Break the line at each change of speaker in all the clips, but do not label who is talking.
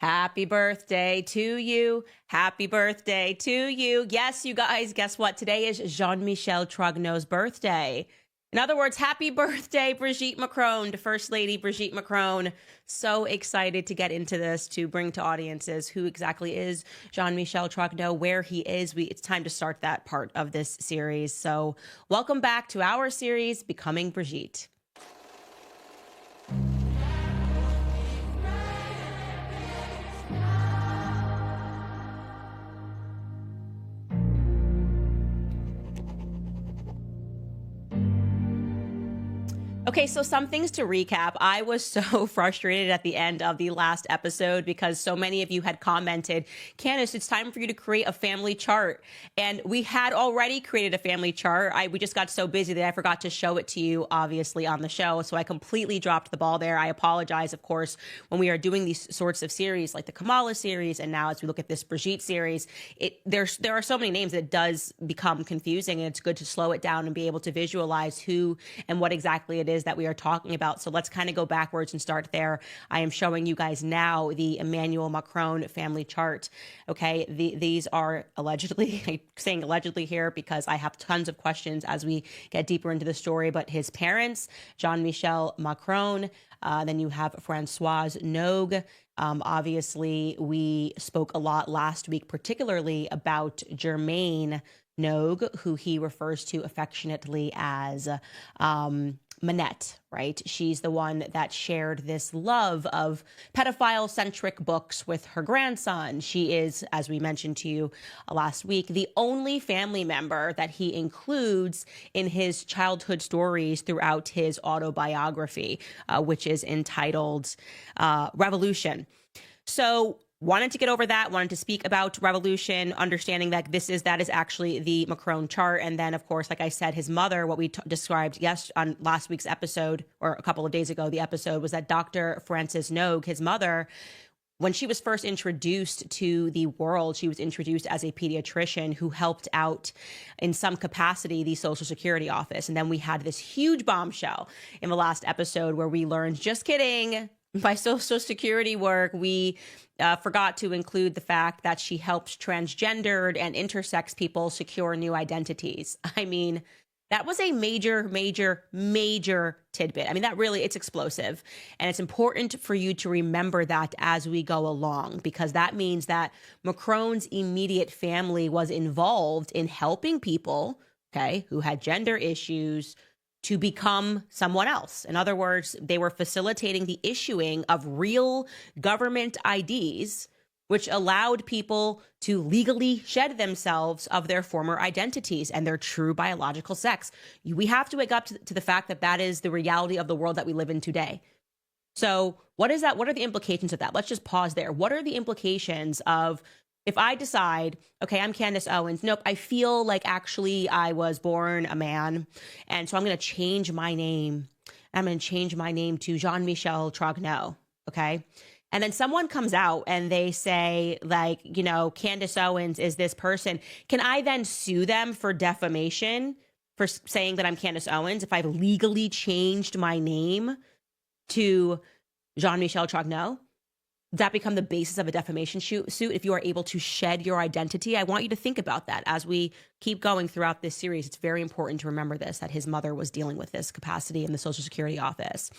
Happy birthday to you. Happy birthday to you. Yes, you guys, guess what? Today is Jean-Michel Trogneux's birthday. In other words, happy birthday, Brigitte Macron, to First Lady Brigitte Macron. So excited to get into this, to bring to audiences who exactly is Jean-Michel Trogneux, where he is. It's time to start that part of this series. So welcome back to our series, Becoming Brigitte. Okay, so some things to recap. I was so frustrated at the end of the last episode because so many of you had commented, Candace, it's time for you to create a family chart. And we had already created a family chart. We just got so busy that I forgot to show it to you, obviously, on the show. So I completely dropped the ball there. I apologize, of course, when we are doing these sorts of series like the Kamala series, and now as we look at this Brigitte series, there are so many names that it does become confusing, and it's good to slow it down and be able to visualize who and what exactly it is that we are talking about. So let's kind of go backwards and start there. I am showing you guys now the Emmanuel Macron family chart. Okay, these are allegedly, I'm saying allegedly here because I have tons of questions as we get deeper into the story, but his parents, Jean-Michel Macron, then you have Françoise Nogue. Obviously, we spoke a lot last week, particularly about Germaine Nogue, who he refers to affectionately as Manette, right? She's the one that shared this love of pedophile-centric books with her grandson. She is, as we mentioned to you last week, the only family member that he includes in his childhood stories throughout his autobiography, which is entitled Revolution. So wanted to get over that, wanted to speak about Revolution, understanding that that is actually the Macron chart. And then, of course, like I said, his mother, what we described on last week's episode, or a couple of days ago, the episode was that Dr. Frances Nogue, his mother, when she was first introduced to the world, she was introduced as a pediatrician who helped out in some capacity the Social Security office. And then we had this huge bombshell in the last episode where we learned, just kidding, by Social Security work, we forgot to include the fact that she helps transgendered and intersex people secure new identities. I mean, that was a major, major, major tidbit. I mean, it's explosive. And it's important for you to remember that as we go along, because that means that Macron's immediate family was involved in helping people, okay, who had gender issues to become someone else. In other words, they were facilitating the issuing of real government IDs, which allowed people to legally shed themselves of their former identities and their true biological sex. We have to wake up to the fact that that is the reality of the world that we live in today. So what is that? What are the implications of that? Let's just pause there. What are the implications of if I decide, okay, I'm Candace Owens, nope, I feel like actually I was born a man, and so I'm going to change my name. I'm going to change my name to Jean-Michel Trogneux, okay? And then someone comes out and they say, like, you know, Candace Owens is this person. Can I then sue them for defamation for saying that I'm Candace Owens if I've legally changed my name to Jean-Michel Trogneux? Does that become the basis of a defamation suit if you are able to shed your identity? I want you to think about that as we keep going throughout this series. It's very important to remember this, that his mother was dealing with this capacity in the Social Security office.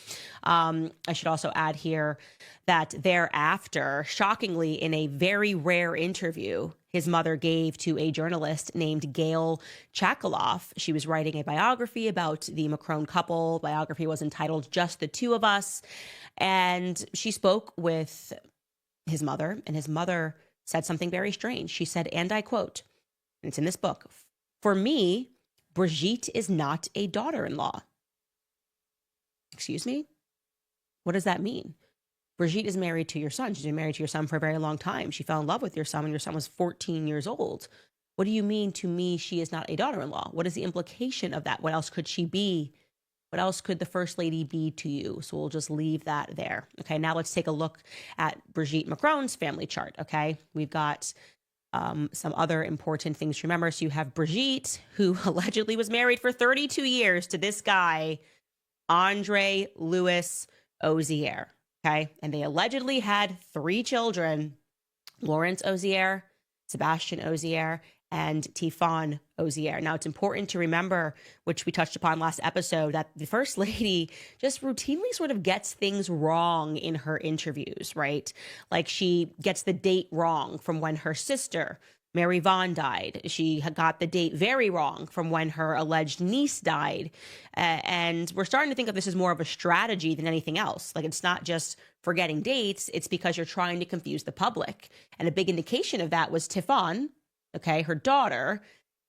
I should also add here that thereafter, shockingly, in a very rare interview his mother gave to a journalist named Gail Chakaloff, she was writing a biography about the Macron couple. The biography was entitled Just the Two of Us. And she spoke with his mother, and his mother said something very strange. She said, and I quote, and it's in this book, "For me, Brigitte is not a daughter-in-law." Excuse me? What does that mean? Brigitte is married to your son. She's been married to your son for a very long time. She fell in love with your son when your son was 14 years old. What do you mean, to me, she is not a daughter-in-law? What is the implication of that? What else could she be? What else could the First Lady be to you? So we'll just leave that there. Okay, now let's take a look at Brigitte Macron's family chart, okay? We've got some other important things to remember. So you have Brigitte, who allegedly was married for 32 years to this guy, Andre Louis Ozier, Okay. And they allegedly had 3 children, Lawrence Ozier, Sebastian Ozier, and Tifon Ozier. Now, it's important to remember, which we touched upon last episode, that the First Lady just routinely sort of gets things wrong in her interviews, right? Like she gets the date wrong from when her sister, Mary Vaughn, died. She had got the date very wrong from when her alleged niece died. And we're starting to think of this as more of a strategy than anything else. Like it's not just forgetting dates, it's because you're trying to confuse the public. And a big indication of that was Tifon, okay, her daughter,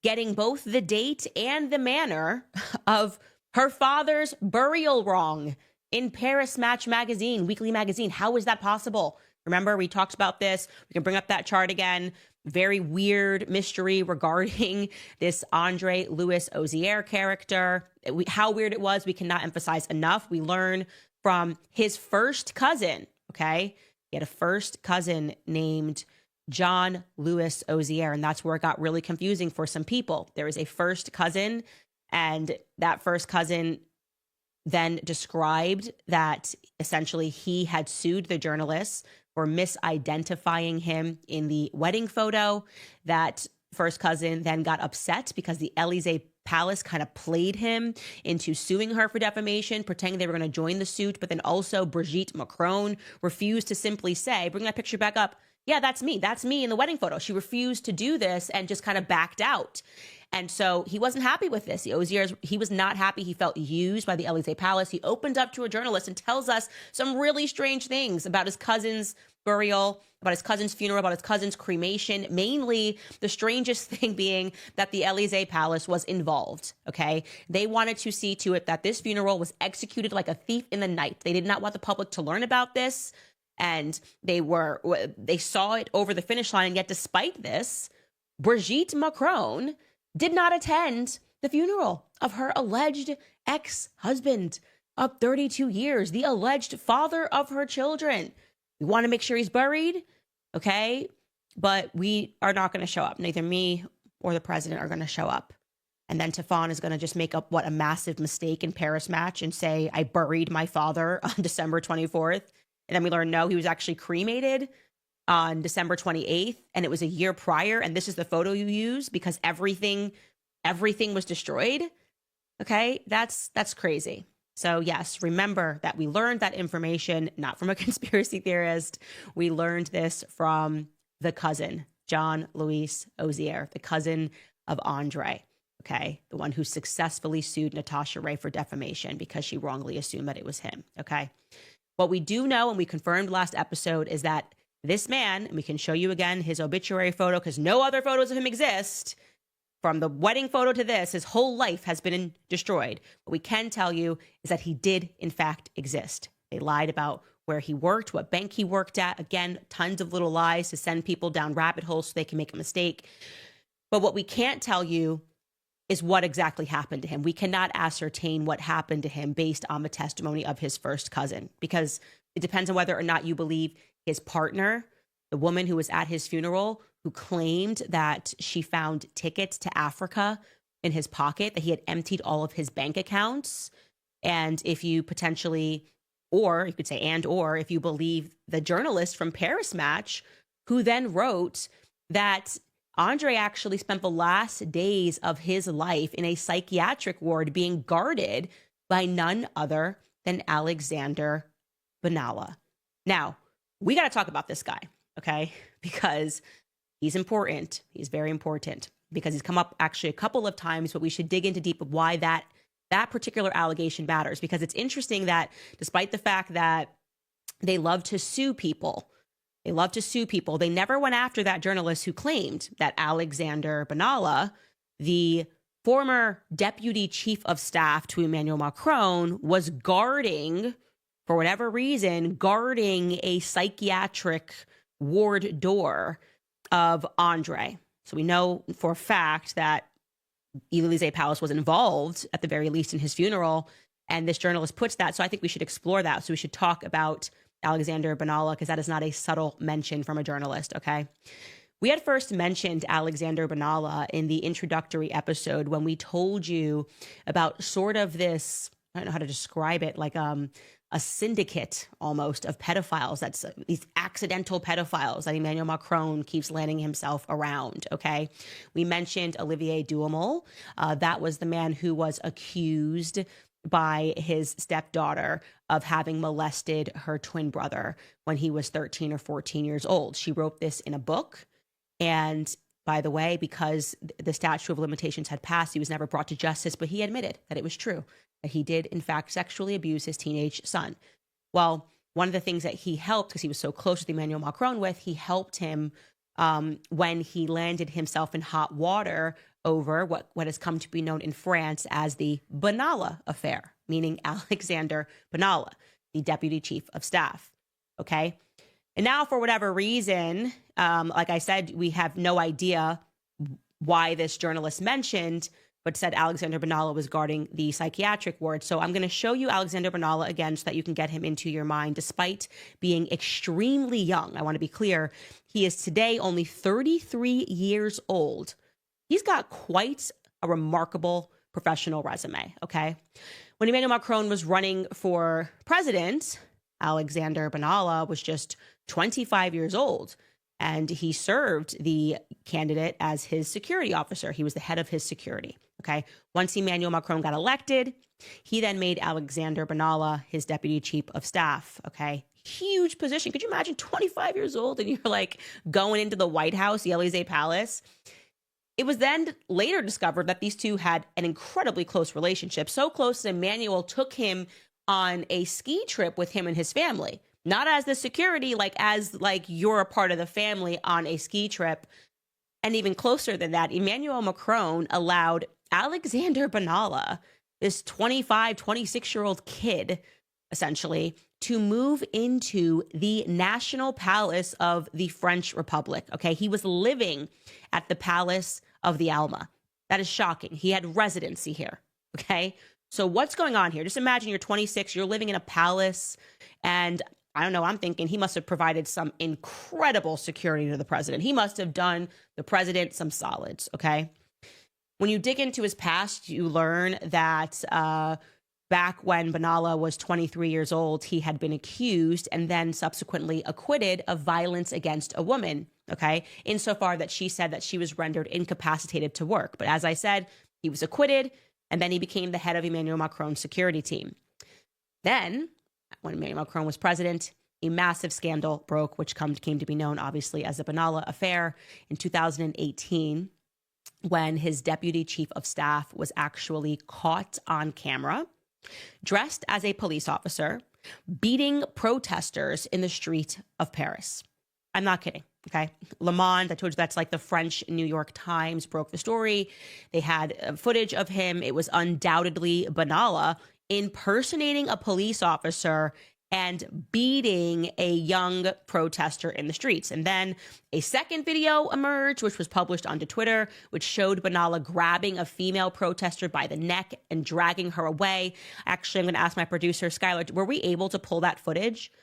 getting both the date and the manner of her father's burial wrong in Paris Match magazine, weekly magazine. How is that possible? Remember, we talked about this. We can bring up that chart again. Very weird mystery regarding this Andre Louis Ozier character. How weird it was, we cannot emphasize enough. We learn from his first cousin, okay? He had a first cousin named John Louis Ozier, and that's where it got really confusing for some people. There is a first cousin, and that first cousin then described that essentially he had sued the journalists for misidentifying him in the wedding photo. That first cousin then got upset because the Élysée Palace kind of played him into suing her for defamation, pretending they were going to join the suit. But then also Brigitte Macron refused to simply say, bring that picture back up, yeah, that's me in the wedding photo. She refused to do this and just kind of backed out. And so he wasn't happy with this. He was not happy. He felt used by the Élysée Palace. He opened up to a journalist and tells us some really strange things about his cousin's burial, about his cousin's funeral, about his cousin's cremation. Mainly the strangest thing being that the Élysée Palace was involved, okay? They wanted to see to it that this funeral was executed like a thief in the night. They did not want the public to learn about this. And they saw it over the finish line. And yet despite this, Brigitte Macron did not attend the funeral of her alleged ex-husband of 32 years, the alleged father of her children. We want to make sure he's buried, okay? But we are not going to show up. Neither me or the president are going to show up. And then Tifon is going to just make up a massive mistake in Paris Match and say, I buried my father on December 24th. And then we learn, no, he was actually cremated on December 28th. And it was a year prior. And this is the photo you use because everything was destroyed. Okay, that's crazy. So yes, remember that we learned that information, not from a conspiracy theorist. We learned this from the cousin, John Louis Ozier, the cousin of Andre. Okay, the one who successfully sued Natasha Ray for defamation because she wrongly assumed that it was him. Okay. What we do know, and we confirmed last episode, is that this man, and we can show you again his obituary photo because no other photos of him exist, from the wedding photo to this, his whole life has been destroyed. What we can tell you is that he did, in fact, exist. They lied about where he worked, what bank he worked at. Again, tons of little lies to send people down rabbit holes so they can make a mistake. But what we can't tell you is what exactly happened to him. We cannot ascertain what happened to him based on the testimony of his first cousin, because it depends on whether or not you believe his partner, the woman who was at his funeral, who claimed that she found tickets to Africa in his pocket, that he had emptied all of his bank accounts. And if you potentially, or you could say, or if you believe the journalist from Paris Match, who then wrote that Andre actually spent the last days of his life in a psychiatric ward being guarded by none other than Alexander Benalla. Now, we got to talk about this guy, okay? Because he's important. He's very important because he's come up actually a couple of times, but we should dig into deep of why that particular allegation matters. Because it's interesting that despite the fact that they love to sue people, they never went after that journalist who claimed that Alexander Benalla, the former deputy chief of staff to Emmanuel Macron, was guarding, for whatever reason, guarding a psychiatric ward door of Andre. So we know for a fact that Élysée Palace was involved, at the very least, in his funeral. And this journalist puts that. So I think we should explore that. So we should talk about Alexander Benalla, because that is not a subtle mention from a journalist, okay? We had first mentioned Alexander Benalla in the introductory episode when we told you about sort of this I don't know how to describe it, like a syndicate almost of pedophiles. That's these accidental pedophiles that Emmanuel Macron keeps landing himself around. Okay. We mentioned Olivier Duhamel. That was the man who was accused by his stepdaughter of having molested her twin brother when he was 13 or 14 years old. She wrote this in a book. And by the way, because the statute of limitations had passed, he was never brought to justice, but he admitted that it was true, that he did, in fact, sexually abuse his teenage son. Well, one of the things that he helped, because he was so close with Emmanuel Macron with, he helped him when he landed himself in hot water over what has come to be known in France as the Benalla affair, meaning Alexander Benalla, the deputy chief of staff. Okay. And now, for whatever reason, like I said, we have no idea why this journalist mentioned, but said Alexander Benalla was guarding the psychiatric ward. So I'm going to show you Alexander Benalla again so that you can get him into your mind, despite being extremely young. I want to be clear. He is today only 33 years old. He's got quite a remarkable professional resume, okay? When Emmanuel Macron was running for president, Alexander Benalla was just 25 years old, and he served the candidate as his security officer. He was the head of his security, okay? Once Emmanuel Macron got elected, he then made Alexander Benalla his deputy chief of staff, okay? Huge position. Could you imagine 25 years old and you're like going into the White House, the Élysée Palace? It was then later discovered that these two had an incredibly close relationship, so close that Emmanuel took him on a ski trip with him and his family, not as the security, as you're a part of the family on a ski trip. And even closer than that, Emmanuel Macron allowed Alexander Benalla, this 25, 26-year-old kid, essentially, to move into the national palace of the French Republic. Okay, he was living at the Palace of the Alma. That is shocking. He had residency here. Okay, so what's going on here? Just imagine you're 26, you're living in a palace, and I don't know, I'm thinking he must have provided some incredible security to the president. He must have done the president some solids. Okay, when you dig into his past, you learn that back when Benalla was 23 years old, he had been accused and then subsequently acquitted of violence against a woman, okay, insofar that she said that she was rendered incapacitated to work. But as I said, he was acquitted, and then he became the head of Emmanuel Macron's security team. Then, when Emmanuel Macron was president, a massive scandal broke, which came to be known, obviously, as the Benalla affair in 2018, when his deputy chief of staff was actually caught on camera dressed as a police officer, beating protesters in the street of Paris. I'm not kidding, okay? Le Monde, I told you that's like the French New York Times, broke the story. They had footage of him. It was undoubtedly Benalla impersonating a police officer and beating a young protester in the streets. And then a second video emerged, which was published onto Twitter, which showed Benalla grabbing a female protester by the neck and dragging her away. Actually, I'm going to ask my producer, Skylar, were we able to pull that footage?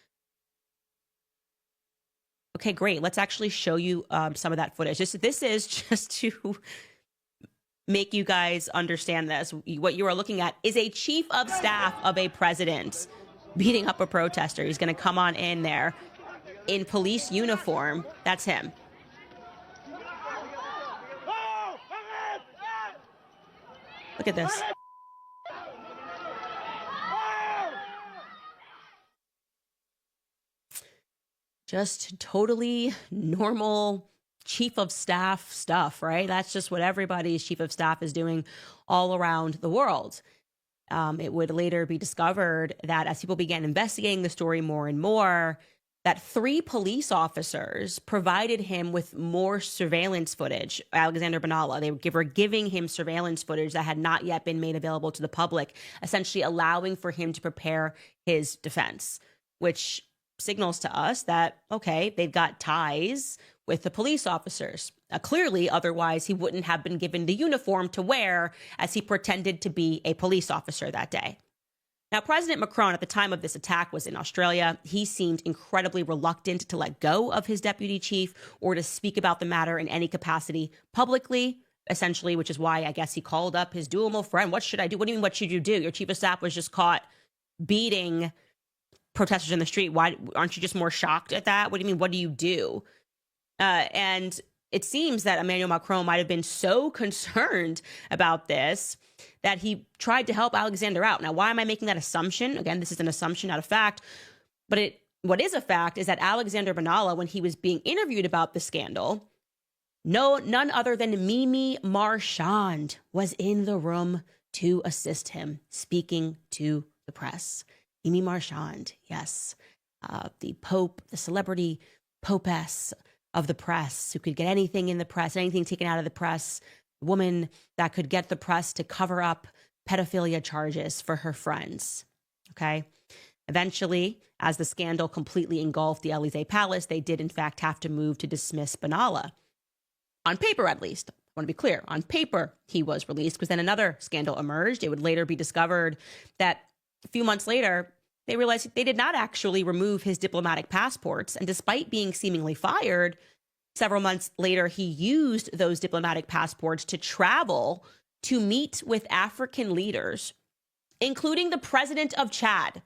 Okay, great. Let's actually show you some of that footage. This is just to make you guys understand this. What you are looking at is a chief of staff of a president beating up a protester. He's going to come on in there in police uniform. That's him. Look at this. Just totally normal chief of staff stuff, right? That's just what everybody's chief of staff is doing all around the world. It would later be discovered that as people began investigating the story more and more, that 3 police officers provided him with more surveillance footage. Alexander Benalla, they were giving him surveillance footage that had not yet been made available to the public, essentially allowing for him to prepare his defense, which signals to us that, okay, they've got ties with the police officers. Clearly, otherwise, he wouldn't have been given the uniform to wear as he pretended to be a police officer that day. Now, President Macron, at the time of this attack, was in Australia. He seemed incredibly reluctant to let go of his deputy chief or to speak about the matter in any capacity publicly. essentially, which is why I guess he called up his doable friend. What should I do? What do you mean, what should you do? Your chief of staff was just caught beating protesters in the street. Why aren't you just more shocked at that? What do you mean? What do you do? And it seems that Emmanuel Macron might have been so concerned about this that he tried to help Alexander out. Now, why am I making that assumption? Again, this is an assumption, not a fact. But what is a fact is that Alexander Benalla, when he was being interviewed about the scandal, none other than Mimi Marchand was in the room to assist him, speaking to the press. Mimi Marchand, yes, the Pope, the celebrity popess of the press, who could get anything in the press, anything taken out of the press, woman that could get the press to cover up pedophilia charges for her friends. Okay. Eventually, as the scandal completely engulfed the Élysée Palace, they did in fact have to move to dismiss Benalla. On paper, at least. I want to be clear. On paper, he was released because then another scandal emerged. It would later be discovered that a few months later, they realized they did not actually remove his diplomatic passports. And despite being seemingly fired, several months later, he used those diplomatic passports to travel to meet with African leaders, including the president of Chad,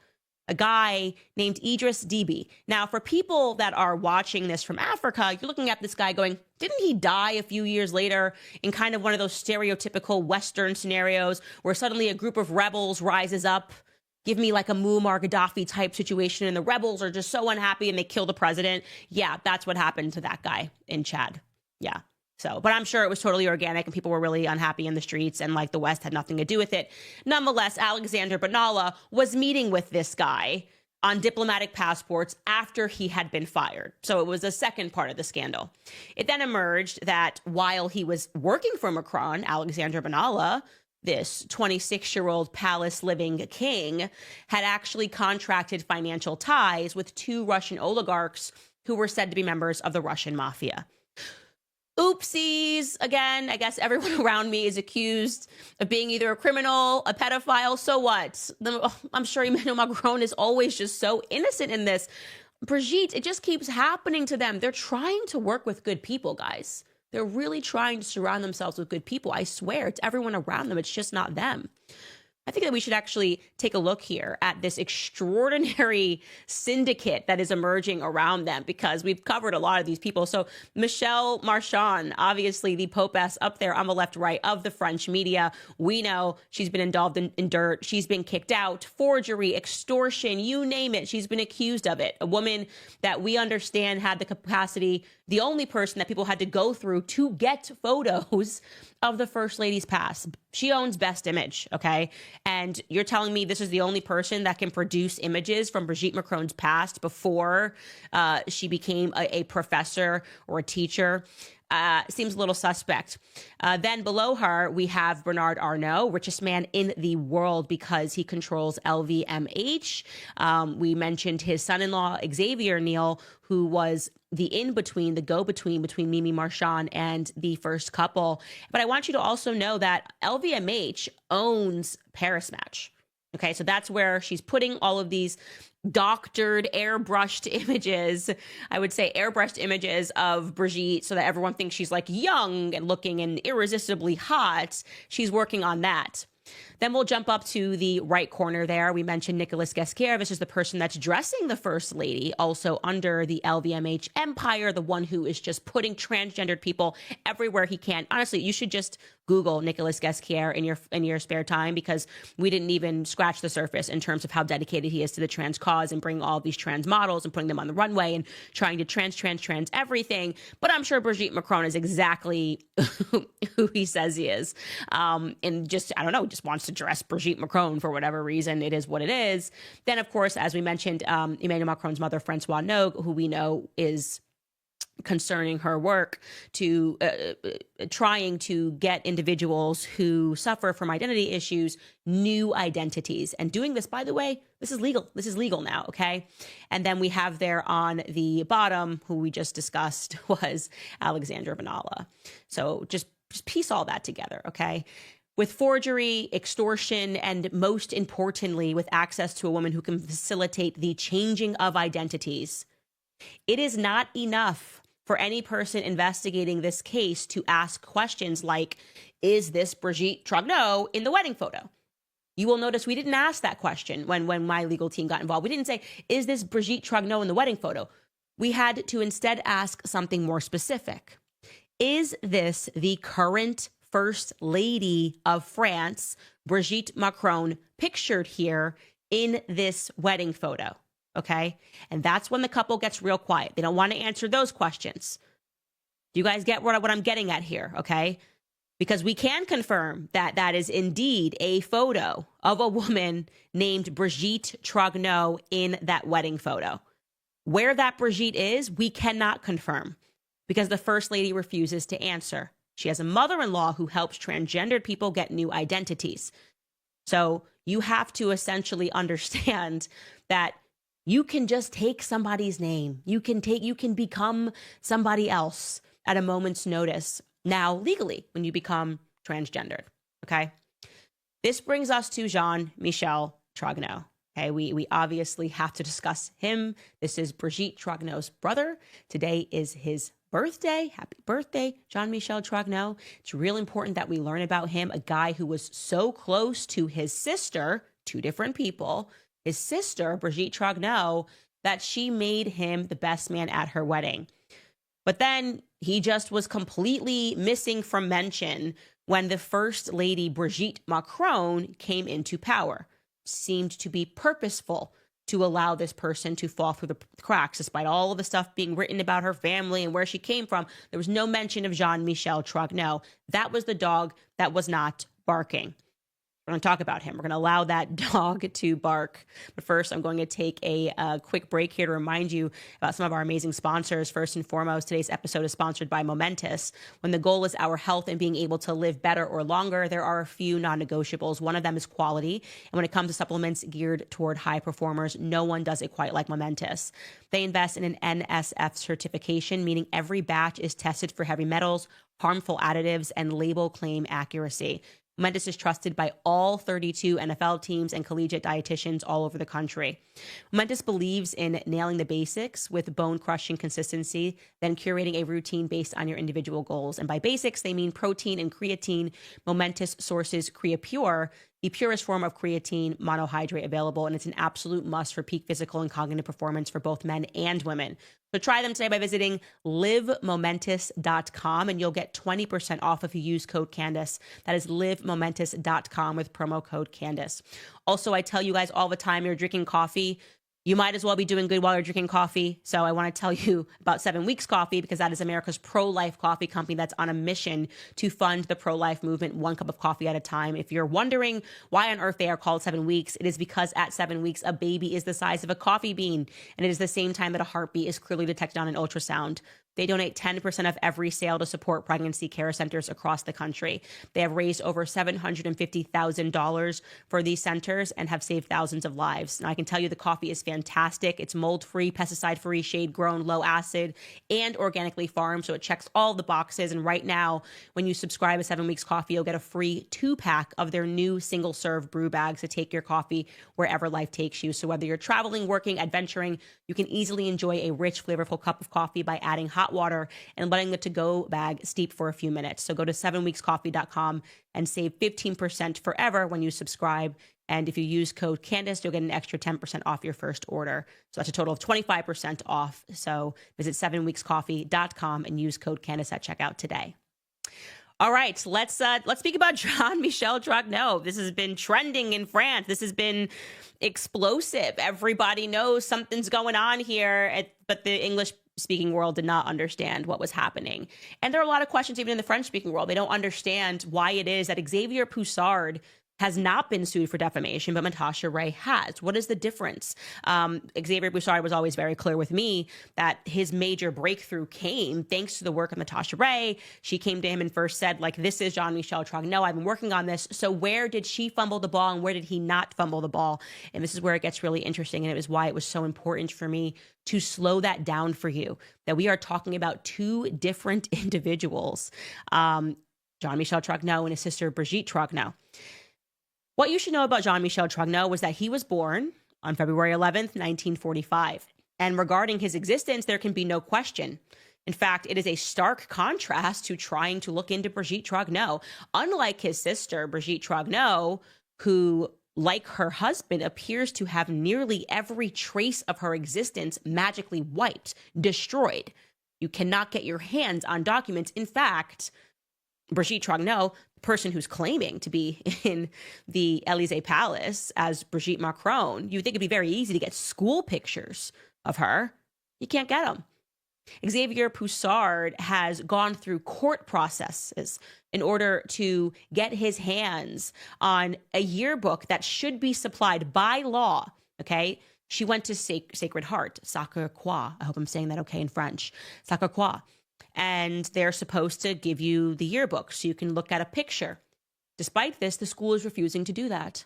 a guy named Idris Deby. Now, for people that are watching this from Africa, you're looking at this guy going, didn't he die a few years later in kind of one of those stereotypical Western scenarios where suddenly a group of rebels rises up? Give me like a Muammar Gaddafi type situation and the rebels are just so unhappy and they kill the president. Yeah, that's what happened to that guy in Chad. Yeah. So, but I'm sure it was totally organic and people were really unhappy in the streets and like the West had nothing to do with it. Nonetheless, Alexander Benalla was meeting with this guy on diplomatic passports after he had been fired. So it was a second part of the scandal. It then emerged that while he was working for Macron, Alexander Benalla, this 26-year-old palace-living king, had actually contracted financial ties with two Russian oligarchs who were said to be members of the Russian mafia. Oopsies. Again, I guess everyone around me is accused of being either a criminal, a pedophile. So what? I'm sure Emmanuel Macron is always just so innocent in this. Brigitte, it just keeps happening to them. They're trying to work with good people, guys. They're really trying to surround themselves with good people. I swear, it's everyone around them. It's just not them. I think that we should actually take a look here at this extraordinary syndicate that is emerging around them, because we've covered a lot of these people. So Michelle Marchand, obviously the popess up there on the left, right of the French media. We know she's been involved in dirt. She's been kicked out, forgery, extortion, you name it. She's been accused of it. A woman that we understand had the capacity, the only person that people had to go through to get photos of the First Lady's pass. She owns Best Image, okay? And you're telling me this is the only person that can produce images from Brigitte Macron's past before she became a professor or a teacher? Seems a little suspect. Then below her, we have Bernard Arnault, richest man in the world because he controls LVMH. We mentioned his son-in-law, Xavier Niel, who was the in-between, the go-between between Mimi Marchand and the first couple. But I want you to also know that LVMH owns Paris Match. Okay, so that's where she's putting all of these doctored, airbrushed images, I would say airbrushed images of Brigitte so that everyone thinks she's like young and looking and irresistibly hot. She's working on that. Then we'll jump up to the right corner there. We mentioned Nicolas Ghesquière. This is the person that's dressing the First Lady, also under the LVMH empire, the one who is just putting transgendered people everywhere he can. Honestly, you should just Google Nicolas Ghesquière in your spare time, because we didn't even scratch the surface in terms of how dedicated he is to the trans cause and bringing all these trans models and putting them on the runway and trying to trans everything. But I'm sure Brigitte Macron is exactly who he says he is. And just, I don't know, just wants to dress Brigitte Macron for whatever reason. It is what it is. Then, of course, as we mentioned, Emmanuel Macron's mother, Françoise Nogue, who we know is concerning her work to trying to get individuals who suffer from identity issues new identities, and doing this, by the way, this is legal now. Okay. And then we have there on the bottom, who we just discussed, was Alexander Benalla. So just piece all that together. Okay. With forgery, extortion, and most importantly, with access to a woman who can facilitate the changing of identities, it is not enough for any person investigating this case to ask questions like, is this Brigitte Trogneux in the wedding photo? You will notice we didn't ask that question when my legal team got involved. We didn't say, is this Brigitte Trogneux in the wedding photo? We had to instead ask something more specific. Is this the current First Lady of France, Brigitte Macron, pictured here in this wedding photo? Okay? And that's when the couple gets real quiet. They don't want to answer those questions. Do you guys get what I'm getting at here? Okay? Because we can confirm that that is indeed a photo of a woman named Brigitte Trogneux in that wedding photo. Where that Brigitte is, we cannot confirm because the First Lady refuses to answer. She has a mother-in-law who helps transgendered people get new identities. So you have to essentially understand that you can just take somebody's name. You can become somebody else at a moment's notice. Now, legally, when you become transgendered, okay? This brings us to Jean-Michel Trogneux. Okay, we obviously have to discuss him. This is Brigitte Trogneux's brother. Today is his birthday. Happy birthday, Jean-Michel Trogneux. It's real important that we learn about him, a guy who was so close to his sister, two different people, his sister, Brigitte Trogneux, that she made him the best man at her wedding. But then he just was completely missing from mention when the First Lady, Brigitte Macron, came into power. Seemed to be purposeful to allow this person to fall through the cracks, despite all of the stuff being written about her family and where she came from. There was no mention of Jean-Michel Trogneux. That was the dog that was not barking. We're going to talk about him. We're going to allow that dog to bark. But first, I'm going to take a quick break here to remind you about some of our amazing sponsors. First and foremost, today's episode is sponsored by Momentous. When the goal is our health and being able to live better or longer, there are a few non-negotiables. One of them is quality. And when it comes to supplements geared toward high performers, no one does it quite like Momentous. They invest in an NSF certification, meaning every batch is tested for heavy metals, harmful additives, and label claim accuracy. Momentous is trusted by all 32 NFL teams and collegiate dietitians all over the country. Momentous believes in nailing the basics with bone-crushing consistency, then curating a routine based on your individual goals. And by basics, they mean protein and creatine. Momentous sources CreaPure, the purest form of creatine monohydrate available, and it's an absolute must for peak physical and cognitive performance for both men and women. So try them today by visiting livemomentous.com, and you'll get 20% off if you use code Candace. That is livemomentous.com with promo code Candace. Also, I tell you guys all the time, you're drinking coffee, you might as well be doing good while you're drinking coffee. So I want to tell you about 7 Weeks Coffee, because that is America's pro-life coffee company that's on a mission to fund the pro-life movement, one cup of coffee at a time. If you're wondering why on earth they are called 7 Weeks, it is because at 7 weeks, a baby is the size of a coffee bean. And it is the same time that a heartbeat is clearly detected on an ultrasound. They donate 10% of every sale to support pregnancy care centers across the country. They have raised over $750,000 for these centers and have saved thousands of lives. Now, I can tell you the coffee is fantastic. It's mold-free, pesticide-free, shade-grown, low-acid, and organically farmed, so it checks all the boxes. And right now, when you subscribe to 7 Weeks Coffee, you'll get a free 2-pack of their new single-serve brew bags to take your coffee wherever life takes you. So whether you're traveling, working, adventuring, you can easily enjoy a rich, flavorful cup of coffee by adding hot water and letting the to-go bag steep for a few minutes. So go to 7weekscoffee.com and save 15% forever when you subscribe. And if you use code Candace, you'll get an extra 10% off your first order. So that's a total of 25% off. So visit 7weekscoffee.com and use code Candace at checkout today. All right, let's speak about Jean-Michel Trogneux. This has been trending in France. This has been explosive. Everybody knows something's going on here, but the English-speaking world did not understand what was happening. And there are a lot of questions even in the French-speaking world. They don't understand why it is that Xavier Poussard has not been sued for defamation, but Natasha Ray has. What is the difference? Xavier Poussard was always very clear with me that his major breakthrough came thanks to the work of Natasha Ray. She came to him and first said, like, this is Jean-Michel Trogneux. I've been working on this. So where did she fumble the ball and where did he not fumble the ball? And this is where it gets really interesting. And it was why it was so important for me to slow that down for you, that we are talking about two different individuals, Jean-Michel Trogneux and his sister Brigitte Trogneux. What you should know about Jean-Michel Trogneux was that he was born on February 11th, 1945. And regarding his existence, there can be no question. In fact, it is a stark contrast to trying to look into Brigitte Trogneux. Unlike his sister, Brigitte Trogneux, who, like her husband, appears to have nearly every trace of her existence magically wiped, destroyed. You cannot get your hands on documents. In fact, Brigitte Trogneux, the person who's claiming to be in the Élysée Palace as Brigitte Macron, you think it'd be very easy to get school pictures of her. You can't get them. Xavier Poussard has gone through court processes in order to get his hands on a yearbook that should be supplied by law, okay? She went to Sacred Heart, Sacré-Cœur. I hope I'm saying that okay in French. Sacré-Cœur. And they're supposed to give you the yearbook so you can look at a picture. Despite this, the school is refusing to do that.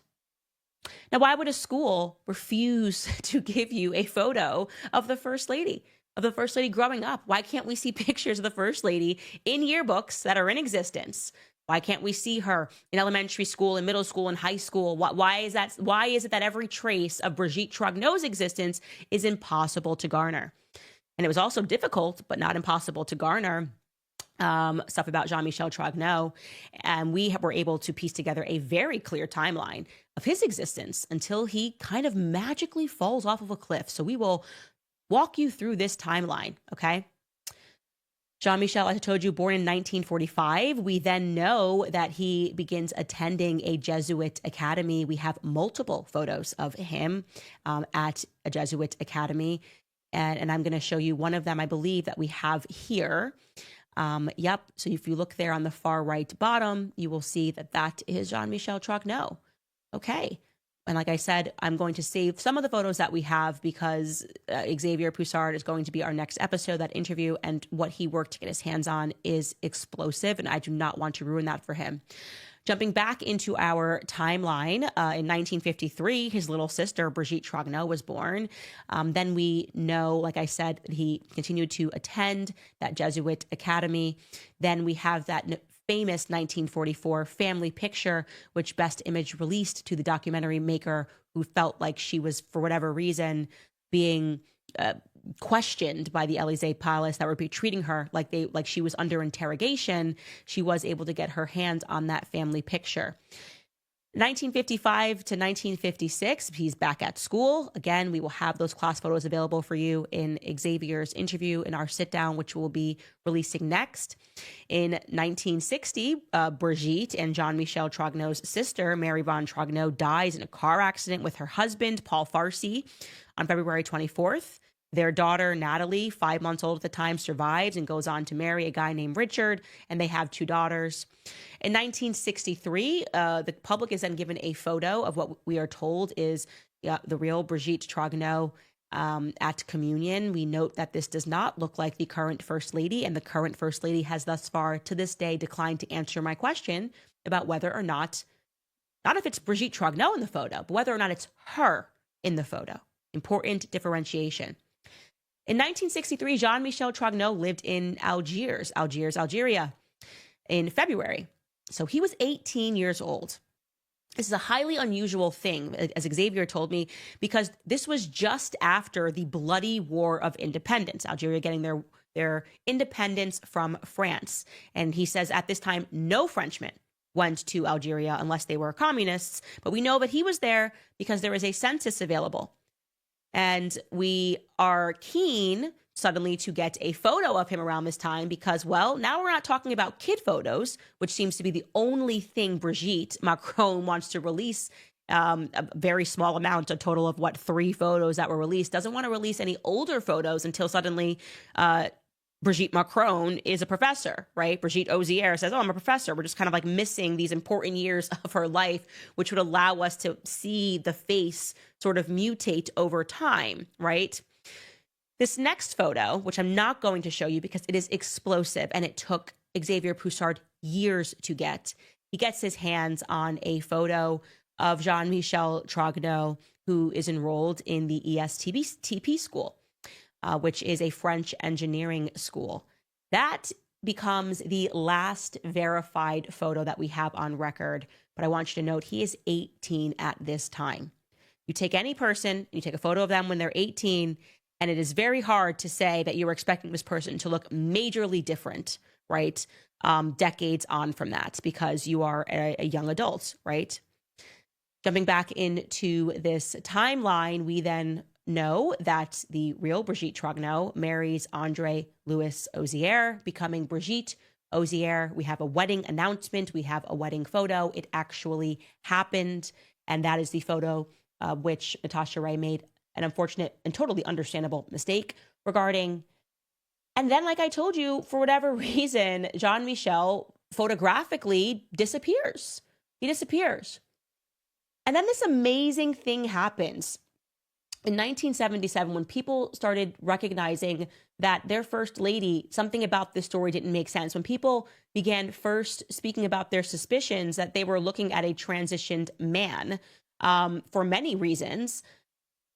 Now, why would a school refuse to give you a photo of the First Lady? Of the First Lady growing up? Why can't we see pictures of the First Lady in yearbooks that are in existence? Why can't we see her in elementary school, in middle school, in high school? Why is that? Why is it that every trace of Brigitte Trogneux's existence is impossible to garner? And it was also difficult, but not impossible to garner stuff about Jean-Michel Trogneux. And we were able to piece together a very clear timeline of his existence until he kind of magically falls off of a cliff. So we will walk you through this timeline, okay? Jean-Michel, as I told you, born in 1945. We then know that he begins attending a Jesuit academy. We have multiple photos of him at a Jesuit academy. And I'm going to show you one of them, I believe, that we have here. Yep. So if you look there on the far right bottom, you will see that that is Jean-Michel Trogneux. Okay. And like I said, I'm going to save some of the photos that we have because Xavier Poussard is going to be our next episode. That interview and what he worked to get his hands on is explosive, and I do not want to ruin that for him. Jumping back into our timeline, in 1953, his little sister, Brigitte Trogneux, was born. Then we know, like I said, that he continued to attend that Jesuit academy. Then we have that famous 1944 family picture, which Best Image released to the documentary maker who felt like she was, for whatever reason, being questioned by the Élysée Palace, that were treating her like she was under interrogation. She was able to get her hands on that family picture. 1955 to 1956, he's back at school. Again, we will have those class photos available for you in Xavier's interview in our sit down, which we'll be releasing next. In 1960, Brigitte and Jean-Michel Trogneux's sister, Mary Von Trogneux, dies in a car accident with her husband, Paul Farcy, on February 24th. Their daughter, Natalie, 5 months old at the time, survives and goes on to marry a guy named Richard, and they have 2 daughters. In 1963, the public is then given a photo of what we are told is the real Brigitte Trogneux at communion. We note that this does not look like the current First Lady, and the current First Lady has thus far, to this day, declined to answer my question about whether or not if it's Brigitte Trogneux in the photo, but whether or not it's her in the photo. Important differentiation. In 1963, Jean-Michel Trogneux lived in Algiers, Algeria, in February. So he was 18 years old. This is a highly unusual thing, as Xavier told me, because this was just after the bloody War of Independence, Algeria getting their independence from France. And he says at this time, no Frenchmen went to Algeria unless they were communists. But we know that he was there because there is a census available. And we are keen suddenly to get a photo of him around this time because, well, now we're not talking about kid photos, which seems to be the only thing Brigitte Macron wants to release. A very small amount, a total of 3 photos that were released. Doesn't want to release any older photos until suddenly Brigitte Macron is a professor, right? Brigitte Ozier says, I'm a professor. We're just kind of like missing these important years of her life, which would allow us to see the face sort of mutate over time, right? This next photo, which I'm not going to show you because it is explosive and it took Xavier Poussard years to get. He gets his hands on a photo of Jean-Michel Trogneux, who is enrolled in the ESTP school. Which is a French engineering school. That becomes the last verified photo that we have on record. But I want you to note he is 18 at this time. You take any person, you take a photo of them when they're 18, And it is very hard to say that you're expecting this person to look majorly different, right? Decades on from that, because you are a young adult, right? Jumping back into this timeline, we then know that the real Brigitte Trogneux marries Andre Louis Ozier, becoming Brigitte Ozier. We have a wedding announcement. We have a wedding photo. It actually happened. And that is the photo which Natasha Ray made an unfortunate and totally understandable mistake regarding. And then, like I told you, for whatever reason, Jean-Michel photographically disappears. He disappears. And then this amazing thing happens. In 1977, when people started recognizing that their first lady, something about this story didn't make sense. When people began first speaking about their suspicions that they were looking at a transitioned man for many reasons,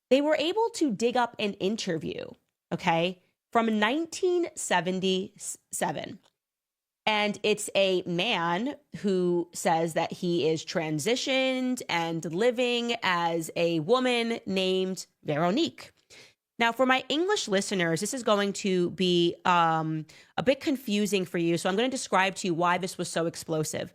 they were able to dig up an interview, okay, from 1977. And it's a man who says that he is transitioned and living as a woman named Veronique. Now, for my English listeners, this is going to be a bit confusing for you. So I'm going to describe to you why this was so explosive.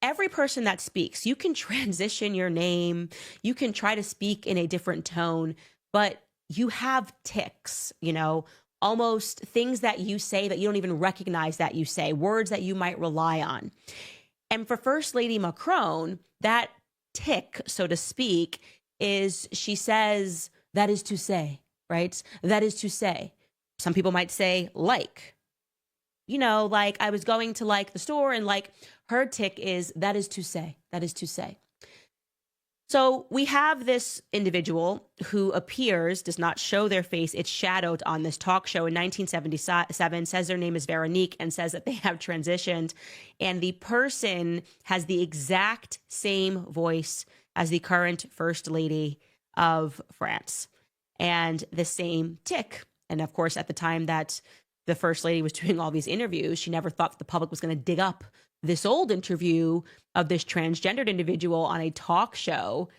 Every person that speaks, you can transition your name, you can try to speak in a different tone, but you have tics, you know, almost things that you say that you don't even recognize that you say, words that you might rely on. And for First Lady Macron, that tic, so to speak, is she says, that is to say, right? That is to say. Some people might say, like, you know, like I was going to like the store, and like her tic is, that is to say, that is to say. So we have this individual who appears, does not show their face. It's shadowed on this talk show in 1977, says their name is Veronique, and says that they have transitioned. And the person has the exact same voice as the current First Lady of France, and the same tic. And of course, at the time that the First Lady was doing all these interviews, she never thought that the public was going to dig up this old interview of this transgendered individual on a talk show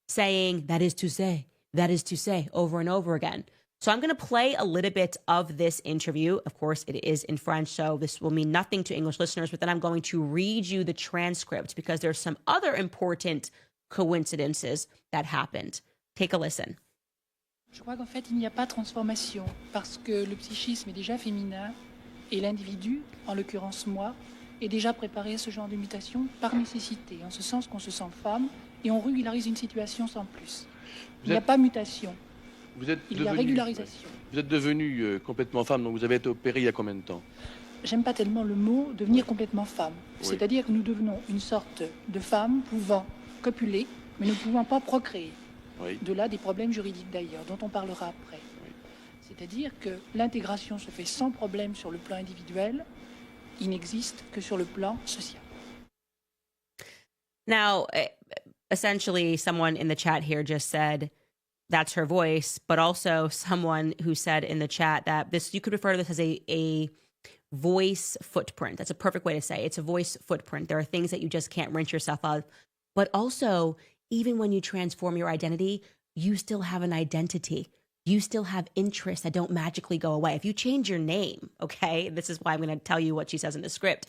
saying, that is to say, over and over again. So I'm going to play a little bit of this interview. Of course, it is in French, so this will mean nothing to English listeners, but then I'm going to read you the transcript because there's some other important coincidences that happened. Take a listen.
Je crois qu'en fait, il n'y a pas de transformation parce que le psychisme est déjà féminin et l'individu, en l'occurrence moi, est déjà préparé à ce genre de mutation par nécessité, en ce sens qu'on se sent femme et on régularise une situation sans plus. Il n'y a pas mutation, il y a régularisation.
Vous êtes devenue complètement femme, donc vous avez été opérée il y a combien de temps?
J'aime pas tellement le mot devenir complètement femme. Oui. C'est-à-dire que nous devenons une sorte de femme pouvant copuler, mais ne pouvant pas procréer. Oui. De là des problèmes juridiques d'ailleurs, dont on parlera après. Oui. C'est-à-dire que l'intégration se fait sans problème sur le plan individuel, il n'existe que sur le plan social.
Now, essentially, someone in the chat here just said that's her voice, but also someone who said in the chat that this, you could refer to this as a voice footprint. That's a perfect way to say it. It's a voice footprint. There are things that you just can't rinse yourself of, but also, even when you transform your identity, you still have an identity. You still have interests that don't magically go away. If you change your name, okay, this is why I'm going to tell you what she says in the script.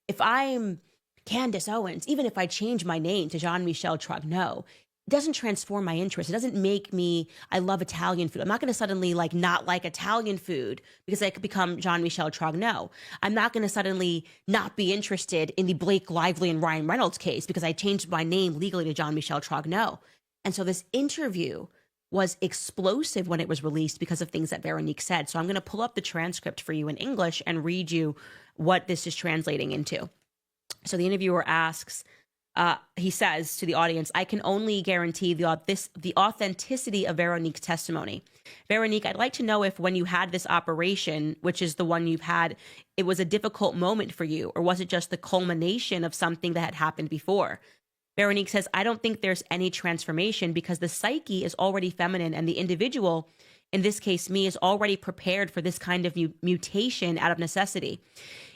If I'm Candace Owens, even if I change my name to Jean-Michel Trogneux, it doesn't transform my interest. It doesn't make me, I love Italian food. I'm not going to suddenly like not like Italian food because I could become Jean-Michel Trogneux. I'm not going to suddenly not be interested in the Blake Lively and Ryan Reynolds case because I changed my name legally to Jean-Michel Trogneux. And so this interview was explosive when it was released because of things that Veronique said. So I'm going to pull up the transcript for you in English and read you what this is translating into. So the interviewer asks, he says to the audience, I can only guarantee the authenticity of Veronique's testimony. Veronique, I'd like to know if when you had this operation, which is the one you've had, it was a difficult moment for you, or was it just the culmination of something that had happened before? Veronique says, I don't think there's any transformation because the psyche is already feminine and the individual, in this case me, is already prepared for this kind of mutation out of necessity,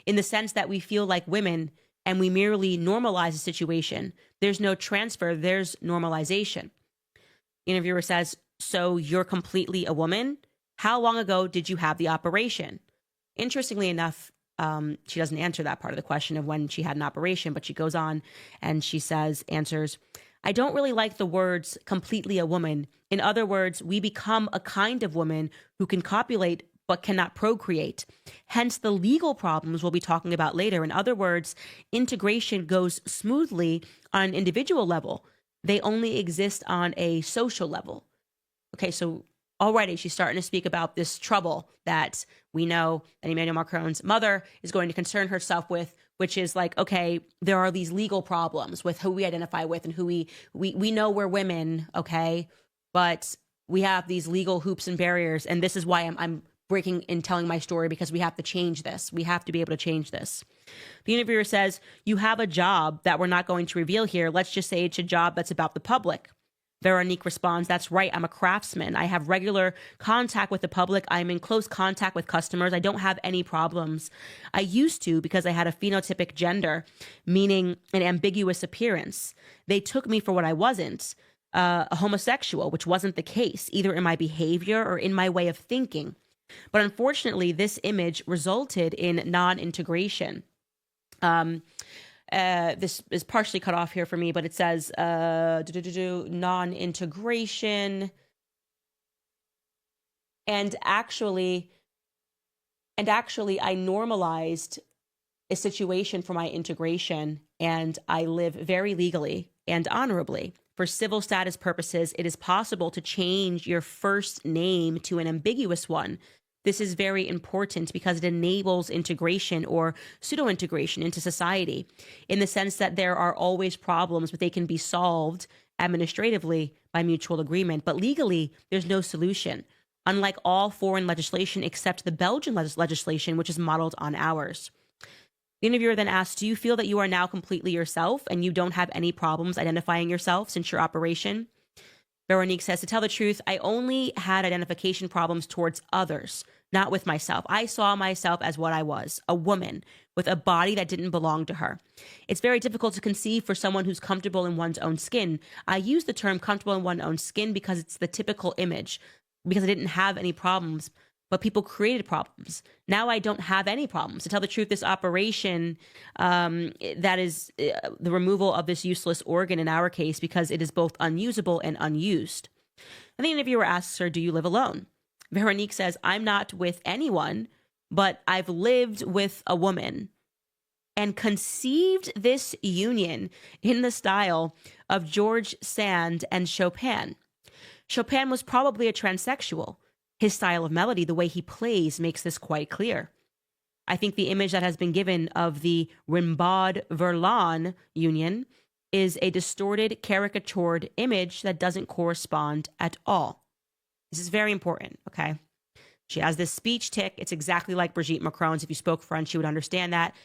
in the sense that we feel like women and we merely normalize the situation. There's no transfer, there's normalization. The interviewer says, so you're completely a woman? How long ago did you have the operation? Interestingly enough, she doesn't answer that part of the question of when she had an operation, but she goes on and she answers, I don't really like the words completely a woman. In other words, we become a kind of woman who can copulate but cannot procreate. Hence the legal problems we'll be talking about later. In other words, integration goes smoothly on an individual level. They only exist on a social level. Okay, so already she's starting to speak about this trouble that we know that Emmanuel Macron's mother is going to concern herself with, which is like, okay, there are these legal problems with who we identify with and who we know we're women, okay, but we have these legal hoops and barriers, and this is why I'm breaking and telling my story, because we have to change this. We have to be able to change this. The interviewer says, you have a job that we're not going to reveal here. Let's just say it's a job that's about the public. Veronique responds, that's right, I'm a craftsman. I have regular contact with the public. I'm in close contact with customers. I don't have any problems. I used to because I had a phenotypic gender, meaning an ambiguous appearance. They took me for what I wasn't, a homosexual, which wasn't the case, either in my behavior or in my way of thinking. But unfortunately, this image resulted in non-integration. This is partially cut off here for me, but it says non-integration. And actually, I normalized a situation for my integration, and I live very legally and honorably. For civil status purposes, it is possible to change your first name to an ambiguous one. This is very important because it enables integration or pseudo-integration into society, in the sense that there are always problems, but they can be solved administratively by mutual agreement. But legally, there's no solution, unlike all foreign legislation except the Belgian legislation, which is modeled on ours. The interviewer then asks, do you feel that you are now completely yourself and you don't have any problems identifying yourself since your operation? Veronique says, to tell the truth, I only had identification problems towards others, not with myself. I saw myself as what I was, a woman with a body that didn't belong to her. It's very difficult to conceive for someone who's comfortable in one's own skin. I use the term comfortable in one's own skin because it's the typical image, because I didn't have any problems, but people created problems. Now I don't have any problems. To tell the truth, this operation, that is the removal of this useless organ in our case, because it is both unusable and unused. And the interviewer asks her, do you live alone? Veronique says, I'm not with anyone, but I've lived with a woman and conceived this union in the style of George Sand and Chopin. Chopin was probably a transsexual. His style of melody, the way he plays, makes this quite clear. I think the image that has been given of the Rimbaud-Verlaine union is a distorted, caricatured image that doesn't correspond at all. This is very important, okay? She has this speech tic. It's exactly like Brigitte Macron's. If you spoke French, you would understand that.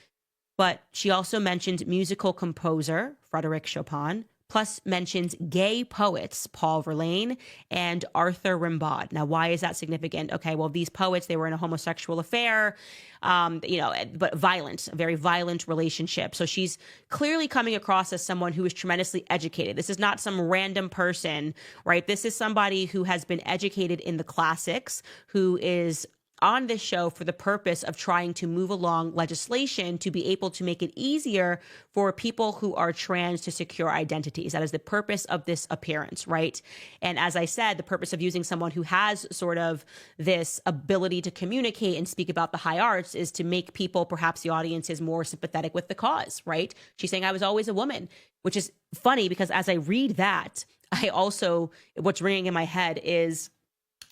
But she also mentioned musical composer Frédéric Chopin, plus mentions gay poets, Paul Verlaine and Arthur Rimbaud. Now, why is that significant? Okay, well, these poets, they were in a homosexual affair, but violent, a very violent relationship. So she's clearly coming across as someone who is tremendously educated. This is not some random person, right? This is somebody who has been educated in the classics, who is on this show for the purpose of trying to move along legislation to be able to make it easier for people who are trans to secure identities. That is the purpose of this appearance, right? And as I said, the purpose of using someone who has sort of this ability to communicate and speak about the high arts is to make people, perhaps the audience, is more sympathetic with the cause, right? She's saying, I was always a woman, which is funny because as I read that, I also, what's ringing in my head is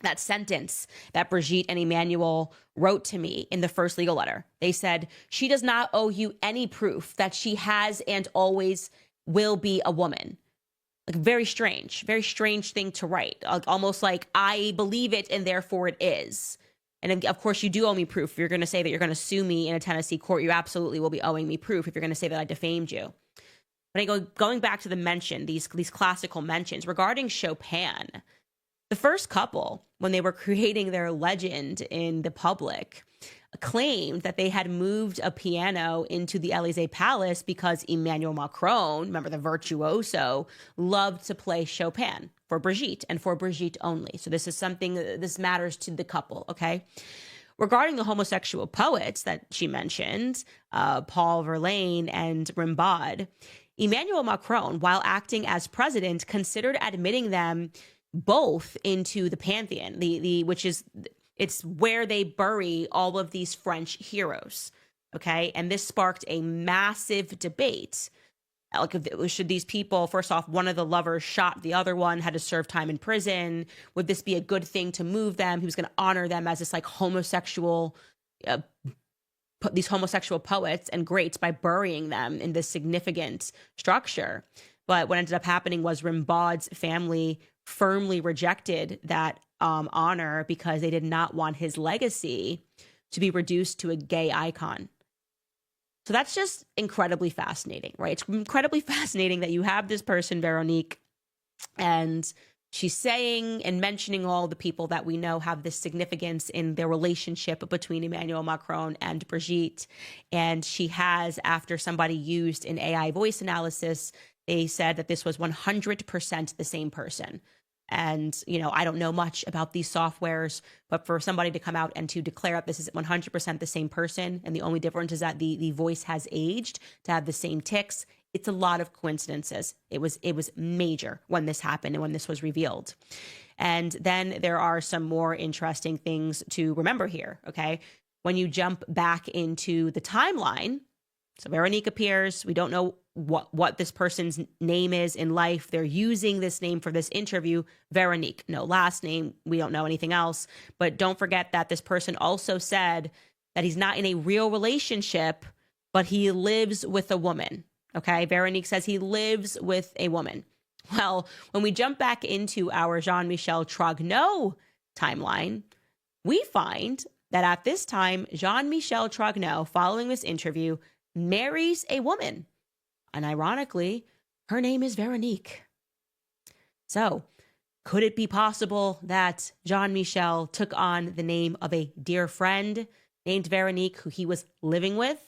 that sentence that Brigitte and Emmanuel wrote to me in the first legal letter. They said, she does not owe you any proof that she has and always will be a woman. Like very strange thing to write. Almost like, I believe it and therefore it is. And of course, you do owe me proof. If you're going to say that you're going to sue me in a Tennessee court, you absolutely will be owing me proof if you're going to say that I defamed you. But going back to the mention, these classical mentions regarding Chopin, the first couple, when they were creating their legend in the public, claimed that they had moved a piano into the Élysée Palace because Emmanuel Macron, remember the virtuoso, loved to play Chopin. for Brigitte and for Brigitte only. So this is something, this matters to the couple, okay? Regarding the homosexual poets that she mentioned, Paul Verlaine and Rimbaud, Emmanuel Macron, while acting as president, considered admitting them both into the Pantheon, it's where they bury all of these French heroes, okay? And this sparked a massive debate. Like, should these people, first off, one of the lovers shot the other one, had to serve time in prison. Would this be a good thing to move them? He was going to honor them as this like homosexual, these homosexual poets and greats by burying them in this significant structure. But what ended up happening was Rimbaud's family firmly rejected that honor because they did not want his legacy to be reduced to a gay icon. So that's just incredibly fascinating, right? It's incredibly fascinating that you have this person, Veronique, and she's saying and mentioning all the people that we know have this significance in their relationship between Emmanuel Macron and Brigitte. And she has, after somebody used an AI voice analysis, they said that this was 100% the same person. And, you know, I don't know much about these softwares, but for somebody to come out and to declare that this is 100% the same person, and the only difference is that the voice has aged to have the same tics, it's a lot of coincidences. It was major when this happened and when this was revealed. And then there are some more interesting things to remember here, okay? When you jump back into the timeline, so Veronique appears, we don't know what this person's name is in life. They're using this name for this interview, Veronique. No last name. We don't know anything else. But don't forget that this person also said that he's not in a real relationship, but he lives with a woman. Okay. Veronique says he lives with a woman. Well, when we jump back into our Jean-Michel Trogneux timeline, we find that at this time, Jean-Michel Trogneux, following this interview, marries a woman. And ironically, her name is Veronique. So, could it be possible that Jean-Michel took on the name of a dear friend named Veronique, who he was living with,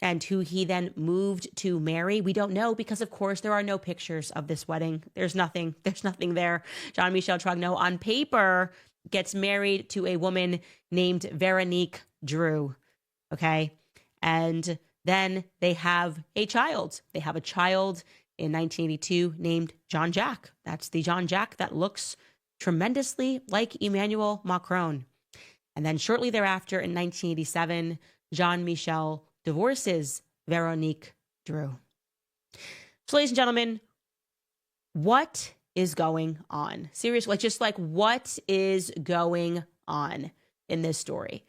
and who he then moved to marry? We don't know because, of course, there are no pictures of this wedding. There's nothing there. Jean-Michel Trogneux on paper gets married to a woman named Veronique Drew. Okay. And then they have a child. They have a child in 1982 named Jean-Jacques. That's the Jean-Jacques that looks tremendously like Emmanuel Macron. And then shortly thereafter, in 1987, Jean-Michel divorces Veronique Drew. So, ladies and gentlemen, what is going on? Seriously, what is going on in this story?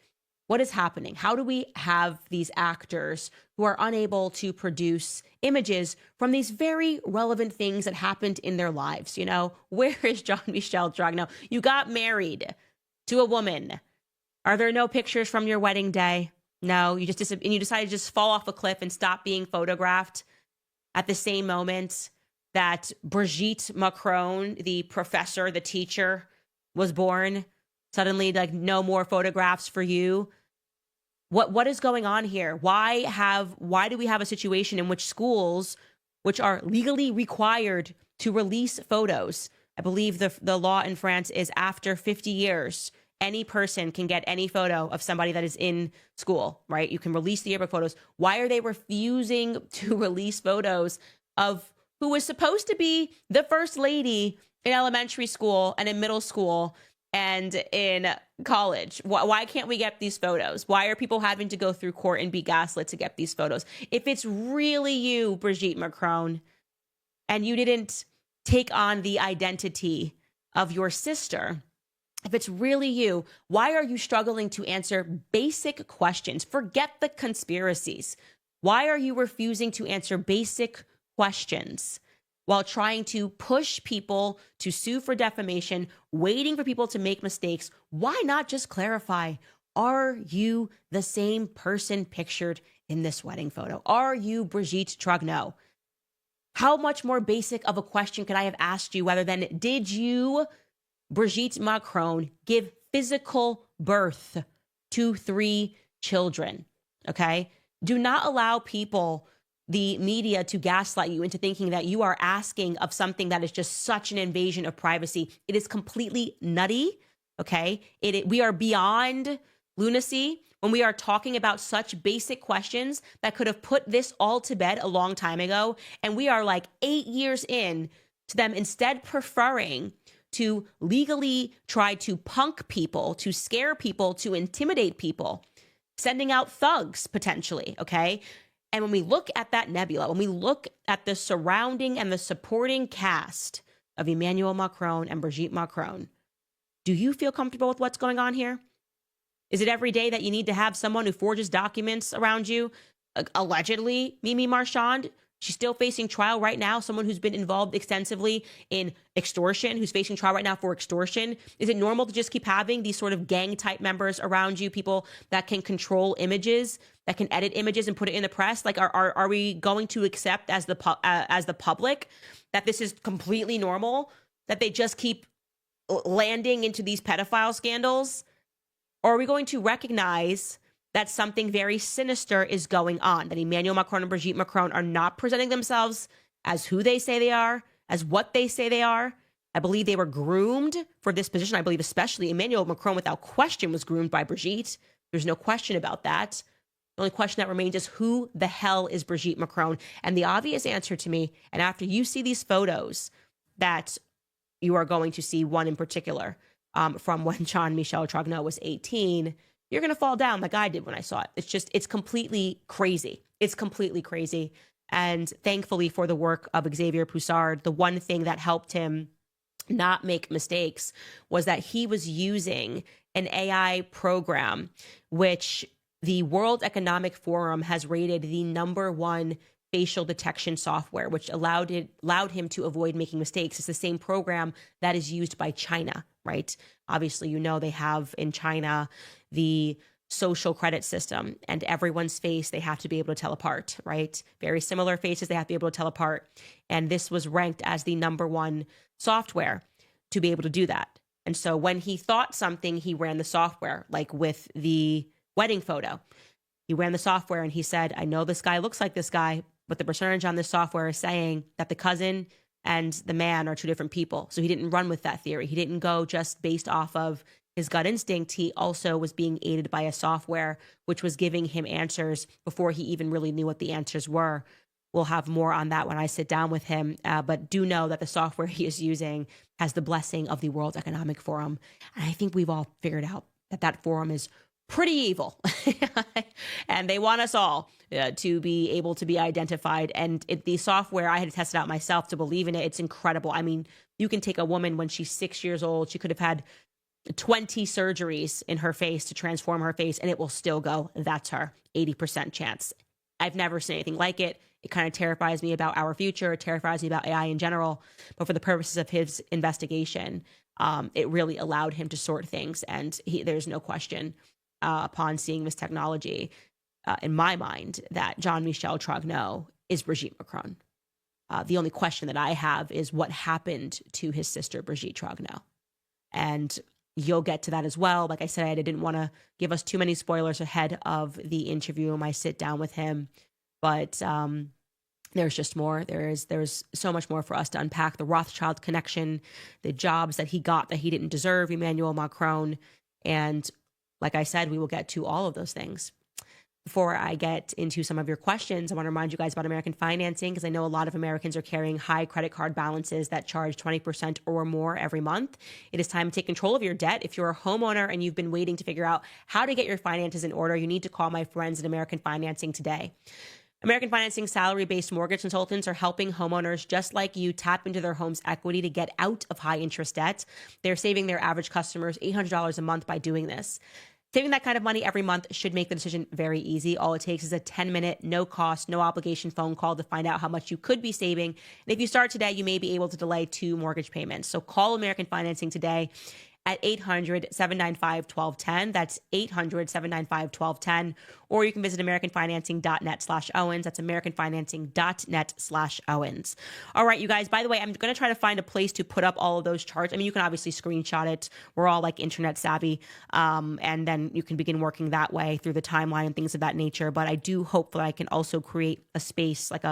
What is happening? How do we have these actors who are unable to produce images from these very relevant things that happened in their lives? You know, where is Jean-Michel Trogneux? You got married to a woman. Are there no pictures from your wedding day? No, you decided to just fall off a cliff and stop being photographed at the same moment that Brigitte Macron, the professor, the teacher, was born. Suddenly, like, no more photographs for you. What is going on here? Why do we have a situation in which schools, which are legally required to release photos, I believe the law in France is after 50 years, any person can get any photo of somebody that is in school, right? You can release the yearbook photos. Why are they refusing to release photos of who was supposed to be the first lady in elementary school and in middle school and in college? Why can't we get these photos? Why are people having to go through court and be gaslit to get these photos? If it's really you, Brigitte Macron, and you didn't take on the identity of your sister, if it's really you, why are you struggling to answer basic questions? Forget the conspiracies. Why are you refusing to answer basic questions while trying to push people to sue for defamation, waiting for people to make mistakes? Why not just clarify? Are you the same person pictured in this wedding photo? Are you Brigitte Trogneux? How much more basic of a question could I have asked you other than, did you, Brigitte Macron, give physical birth to 3 children? Okay? Do not allow people the media to gaslight you into thinking that you are asking of something that is just such an invasion of privacy. It is completely nutty, okay? We are beyond lunacy when we are talking about such basic questions that could have put this all to bed a long time ago. And we are like 8 years in to them instead preferring to legally try to punk people, to scare people, to intimidate people, sending out thugs potentially, okay? And when we look at that nebula, when we look at the surrounding and the supporting cast of Emmanuel Macron and Brigitte Macron, do you feel comfortable with what's going on here? Is it every day that you need to have someone who forges documents around you? Allegedly, Mimi Marchand, she's still facing trial right now. Someone who's been involved extensively in extortion, who's facing trial right now for extortion. Is it normal to just keep having these sort of gang type members around you, people that can control images, that can edit images and put it in the press? Like, are we going to accept as the public that this is completely normal, that they just keep landing into these pedophile scandals? Or are we going to recognize that something very sinister is going on, that Emmanuel Macron and Brigitte Macron are not presenting themselves as who they say they are, as what they say they are? I believe they were groomed for this position. I believe especially Emmanuel Macron, without question, was groomed by Brigitte. There's no question about that. The only question that remains is who the hell is Brigitte Macron? And the obvious answer to me, and after you see these photos that you are going to see, one in particular, from when Jean-Michel Trogneux was 18, you're going to fall down like I did when I saw it. It's completely crazy. It's completely crazy. And thankfully for the work of Xavier Poussard, the one thing that helped him not make mistakes was that he was using an AI program, which the World Economic Forum has rated the #1 facial detection software, which allowed him to avoid making mistakes. It's the same program that is used by China, right? Obviously, you know, they have in China the social credit system, and everyone's face they have to be able to tell apart, right? Very similar faces they have to be able to tell apart. And this was ranked as the #1 software to be able to do that. And so when he thought something, he ran the software, like with the wedding photo. He ran the software and he said, I know this guy looks like this guy, but the percentage on this software is saying that the cousin and the man are two different people. So he didn't run with that theory. He didn't go just based off of his gut instinct. He also was being aided by a software which was giving him answers before he even really knew what the answers were. We'll have more on that when I sit down with him. But do know that the software he is using has the blessing of the World Economic Forum. And I think we've all figured out that that forum is pretty evil. And they want us all to be able to be identified. And the software, I had to test it out myself to believe in it. It's incredible. I mean, you can take a woman when she's 6 years old. She could have had 20 surgeries in her face to transform her face, and it will still go, that's her, 80% chance. I've never seen anything like it. It kind of terrifies me about our future. It terrifies me about AI in general. But for the purposes of his investigation, it really allowed him to sort things. And there's no question upon seeing this technology, in my mind, that Jean-Michel Trogneux is Brigitte Macron. The only question that I have is what happened to his sister, Brigitte Trogneux. And you'll get to that as well. Like I said, I didn't want to give us too many spoilers ahead of the interview when I sit down with him. But there's just more. There's so much more for us to unpack. The Rothschild connection, the jobs that he got that he didn't deserve, Emmanuel Macron. And like I said, we will get to all of those things. Before I get into some of your questions, I want to remind you guys about American financing, because I know a lot of Americans are carrying high credit card balances that charge 20% or more every month. It is time to take control of your debt. If you're a homeowner and you've been waiting to figure out how to get your finances in order, you need to call my friends at American Financing today. American Financing salary-based mortgage consultants are helping homeowners just like you tap into their home's equity to get out of high-interest debt. They're saving their average customers $800 a month by doing this. Saving that kind of money every month should make the decision very easy. All it takes is a 10-minute, no-cost, no-obligation phone call to find out how much you could be saving. And if you start today, you may be able to delay 2 mortgage payments. So call American Financing today at 800-795-1210. That's 800-795-1210. Or you can visit AmericanFinancing.net/Owens. That's AmericanFinancing.net/Owens. All right, you guys, by the way, I'm going to try to find a place to put up all of those charts. I mean, you can obviously screenshot it. We're all like internet savvy. And then you can begin working that way through the timeline and things of that nature. But I do hope that I can also create a space like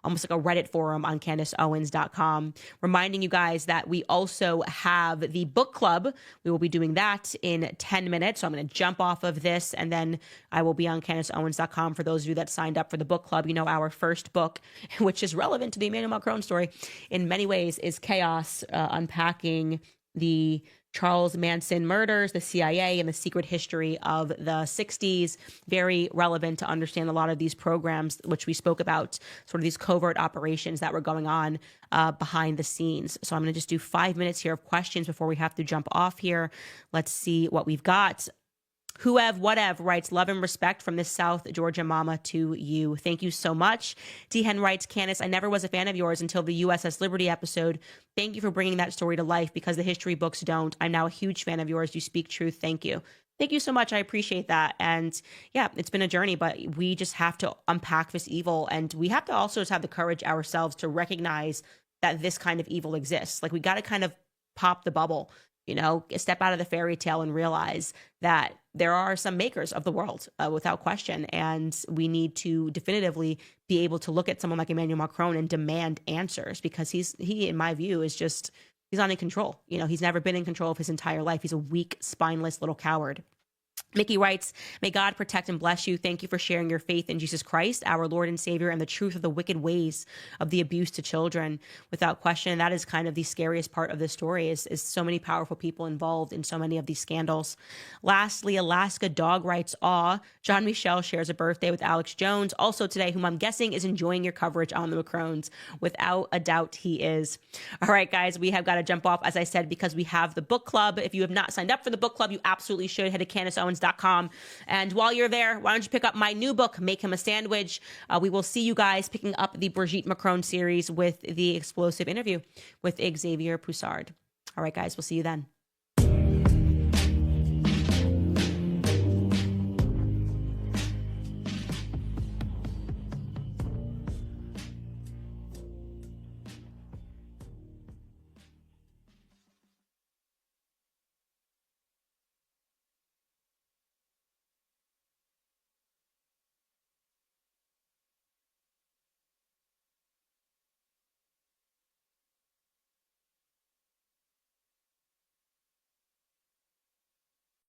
almost like a Reddit forum on CandaceOwens.com, reminding you guys that we also have the book club. We will be doing that in 10 minutes. So I'm going to jump off of this and then I will be on CandaceOwens.com for those of you that signed up for the book club. You know, our first book, which is relevant to the Emmanuel Macron story in many ways, is Chaos, unpacking the Charles Manson murders, the CIA, and the secret history of the 60s. Very relevant to understand a lot of these programs, which we spoke about, sort of these covert operations that were going on behind the scenes. So I'm going to just do 5 minutes here of questions before we have to jump off here. Let's see what we've got. Whatever writes, love and respect from this South Georgia mama to you. Thank you so much. D. Hen writes, Candace, I never was a fan of yours until the USS Liberty episode. Thank you for bringing that story to life because the history books don't. I'm now a huge fan of yours. You speak truth. Thank you. Thank you so much. I appreciate that. And yeah, it's been a journey, but we just have to unpack this evil. And we have to also just have the courage ourselves to recognize that this kind of evil exists. Like we got to kind of pop the bubble, you know, step out of the fairy tale and realize that there are some makers of the world without question. And we need to definitively be able to look at someone like Emmanuel Macron and demand answers because he, in my view, is just, he's not in control. You know, he's never been in control of his entire life. He's a weak, spineless little coward. Mickey writes, may God protect and bless you. Thank you for sharing your faith in Jesus Christ, our Lord and Savior, and the truth of the wicked ways of the abuse to children. Without question, that is kind of the scariest part of this story is so many powerful people involved in so many of these scandals. Lastly, Alaska Dog writes, Jean-Michel shares a birthday with Alex Jones, also today, whom I'm guessing is enjoying your coverage on the Macrons. Without a doubt, he is. All right, guys, we have got to jump off, as I said, because we have the book club. If you have not signed up for the book club, you absolutely should. Head to CandaceOwens.com. And while you're there, why don't you pick up my new book, Make Him a Sandwich? We will see you guys picking up the Brigitte Macron series with the explosive interview with Xavier Poussard. All right, guys, we'll see you then.